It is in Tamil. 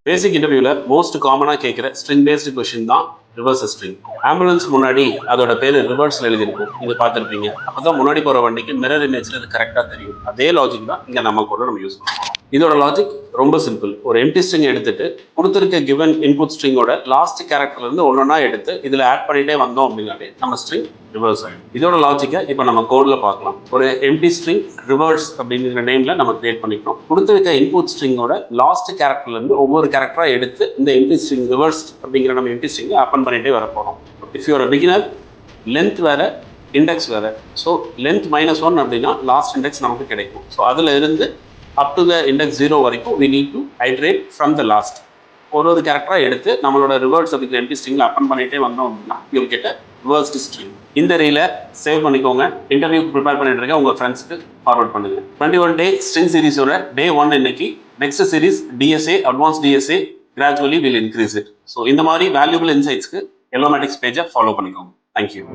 பேசிக் இன்டர்வியூல மோஸ்ட் காமனா கேட்கிற ஸ்ட்ரிங் பேஸ்டு கொஸ்டின் தான் ரிவர்ஸ் ஸ்ட்ரிங். ஆம்புலன்ஸ் முன்னாடி அதோட பேரு ரிவர்ஸ்ல எழுதிருக்கும், இது பார்த்துருப்பீங்க. அப்பதான் முன்னாடி போற வண்டிக்கு மிரர் இமேஜ்ல இது கரெக்டா தெரியும். அதே லாஜிக் தான் இங்க நம்ம கூட நம்ம யூஸ் பண்ணுவோம். இதோட லாஜிக் ரொம்ப சிம்பிள். ஒரு எம்டி ஸ்ட்ரிங் எடுத்துட்டு கொடுத்திருக்க கிவன் இன்புட் ஸ்ட்ரிங்கோட லாஸ்ட் கேரக்டர்ல இருந்து ஒன்னொன்னா எடுத்து இதுல ஆட் பண்ணிட்டே வந்தோம் அப்படின்னாலே நம்ம ஸ்ட்ரிங் ரிவர்ஸ் ஆயிடும். இதோட லாஜிக்கை இப்போ நம்ம கோட்ல பார்க்கலாம். ஒரு எம்டி ஸ்ட்ரிங் ரிவர்ஸ் அப்படிங்கிற நேம்ல நம்ம கிரியேட் பண்ணிக்கிறோம். கொடுத்திருக்க இன்புட் ஸ்ட்ரிங்கோட லாஸ்ட் கேரக்டர்ல இருந்து ஒவ்வொரு கேரக்டரா எடுத்து இந்த எம்டி ஸ்ட்ரிங் ரிவர்ஸ் அப்படிங்கிற நம்ம எம்டி ஸ்ட்ரிங் அப்பன் பண்ணிட்டே வர போறோம். இஃப் யூர் பிகினர், லென்த் வேற இண்டெக்ஸ் வேற. ஸோ லென்த் -1 அப்படின்னா லாஸ்ட் இண்டெக்ஸ் நமக்கு கிடைக்கும். ஸோ அதுல இருந்து up to the index 0 வரைக்கும் we need to iterate from the last. ஒரு கேரக்டரா எடுத்து நம்மளோட ரிவர்ஸ் அப்படிங்கிற எம்டி ஸ்ட்ரிங்ல அப்பன் பண்ணிட்டே வந்தோம் அப்படின்னா you will get a reversed string. இந்த ரீல சேவ் பண்ணிக்கோங்க. இன்டர்வியூக்கு ப்ரிப்பேர் பண்ணிட்டு இருக்க உங்க ஃப்ரெண்ட்ஸ்க்கு ஃபார்வர்ட் பண்ணுங்க. 21 டே ஸ்ட்ரிங் சீரிஸோட டே 1 இன்னைக்கு. Next series DSA, advance DSA, gradually will increase it. So இந்த மாதிரி வேல்யூபிள் இன்சைட்ஸ்க்கு எல்லோமேட்டிக்ஸ் பேஜை ஃபாலோ பண்ணிக்கோங்க. தேங்க்யூ.